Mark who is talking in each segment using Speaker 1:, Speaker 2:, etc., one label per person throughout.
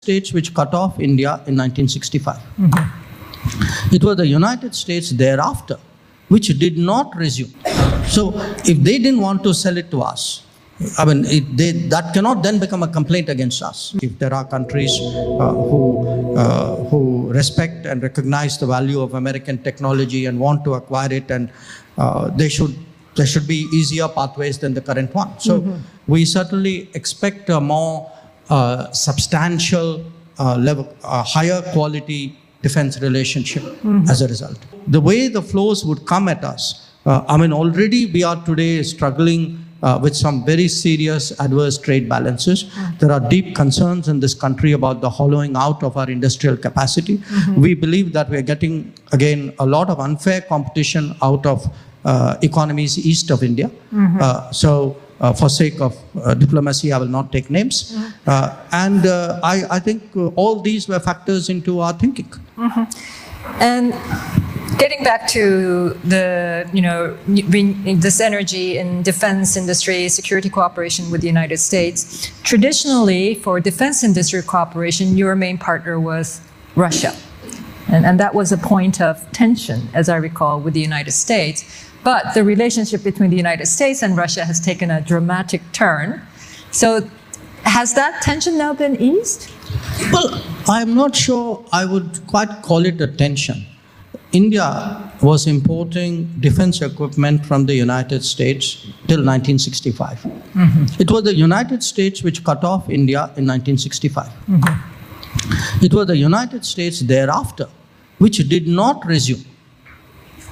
Speaker 1: States which cut off India in 1965. It was the United States thereafter which did not resume. So if they didn't want to sell it to us, I mean, that cannot then become a complaint against us. If there are countries who respect and recognize the value of American technology and want to acquire it, and there should be easier pathways than the current one. So we certainly expect a more substantial level, higher quality defense relationship as a result. The way the flows would come at us, already we are today struggling with some very serious adverse trade balances. There are deep concerns in this country about the hollowing out of our industrial capacity. We believe that we are getting, again, a lot of unfair competition out of economies east of India. For sake of diplomacy, I will not take names. I think all these were factors into our thinking.
Speaker 2: And getting back to the, this energy in defense industry, security cooperation with the United States, traditionally for defense industry cooperation, your main partner was Russia. And that was a point of tension, as I recall, with the United States. But the relationship between the United States and Russia has taken a dramatic turn. So has that tension now been eased?
Speaker 1: Well, I'm not sure I would quite call it a tension. India was importing defense equipment from the United States till 1965. It was the United States which cut off India in 1965. It was the United States thereafter which did not resume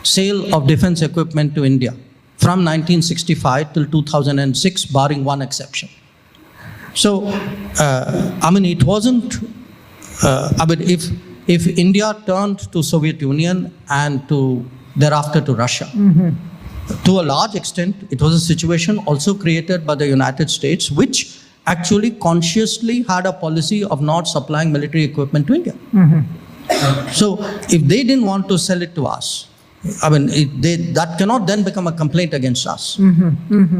Speaker 1: sale of defense equipment to India from 1965 till 2006, barring one exception. So, it wasn't, if India turned to Soviet Union and thereafter to Russia, to a large extent, it was a situation also created by the United States, which actually consciously had a policy of not supplying military equipment to India. So, if they didn't want to sell it to us, that cannot then become a complaint against us.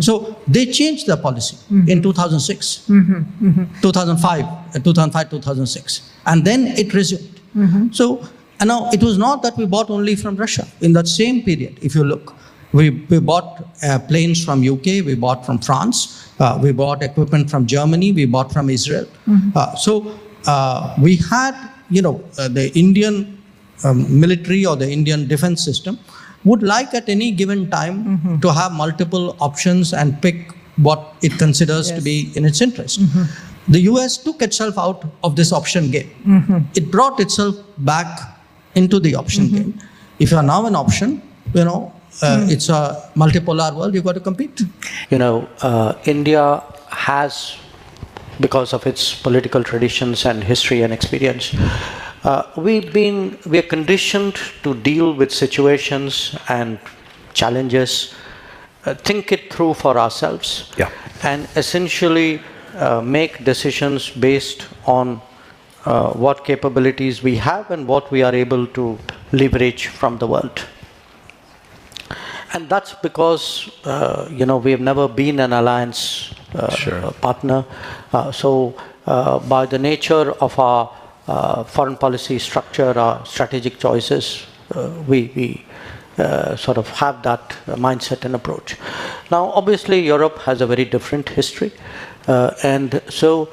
Speaker 1: So they changed their policy in 2006, 2005, 2006, and then it resumed. So now it was not that we bought only from Russia. In that same period, if you look, we bought planes from UK, we bought from France, we bought equipment from Germany, we bought from Israel. We had, the Indian military or the Indian defense system would like at any given time to have multiple options and pick what it considers to be in its interest. The US took itself out of this option game. It brought itself back into the option game. If you are now an option, it's a multipolar world, you've got to compete.
Speaker 3: India has, because of its political traditions and history and experience, we are conditioned to deal with situations and challenges, think it through for ourselves, and essentially make decisions based on what capabilities we have and what we are able to leverage from the world. And that's because, we have never been an alliance partner. So by the nature of our foreign policy structure, our strategic choices, we sort of have that mindset and approach. Now, obviously, Europe has a very different history. And so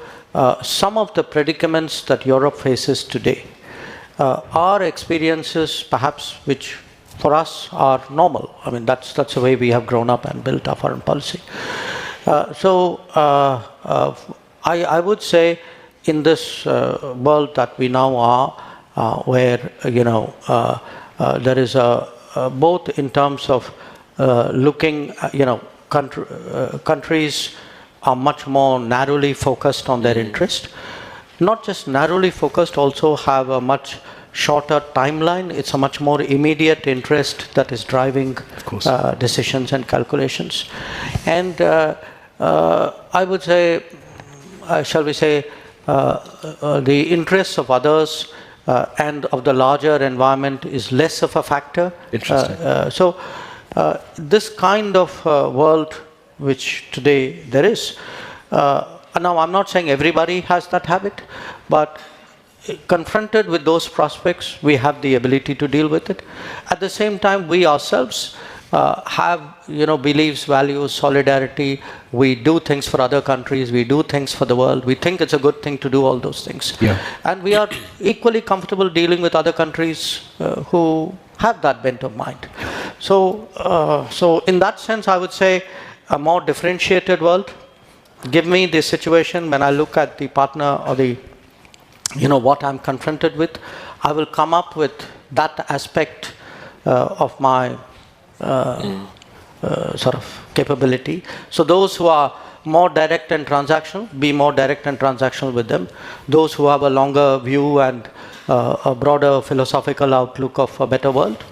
Speaker 3: some of the predicaments that Europe faces today are experiences perhaps which for us are normal. That's the way we have grown up and built our foreign policy. I would say in this world that we now are, where there is both in terms of looking, countries are much more narrowly focused on their interest. Not just narrowly focused, also have a much shorter timeline. It's a much more immediate interest that is driving decisions and calculations. And I would say, shall we say, the interests of others and of the larger environment is less of a factor.
Speaker 4: Interesting.
Speaker 3: This kind of world which today there is, now I'm not saying everybody has that habit, but confronted with those prospects, we have the ability to deal with it. At the same time, we ourselves have, beliefs, values, solidarity. We do things for other countries. We do things for the world. We think it's a good thing to do all those things.
Speaker 4: Yeah.
Speaker 3: And we are equally comfortable dealing with other countries who have that bent of mind. So in that sense, I would say a more differentiated world. Give me the situation when I look at the partner or the, what I'm confronted with, I will come up with that aspect of my sort of capability. So those who are more direct and transactional, be more direct and transactional with them. Those who have a longer view and a broader philosophical outlook of a better world,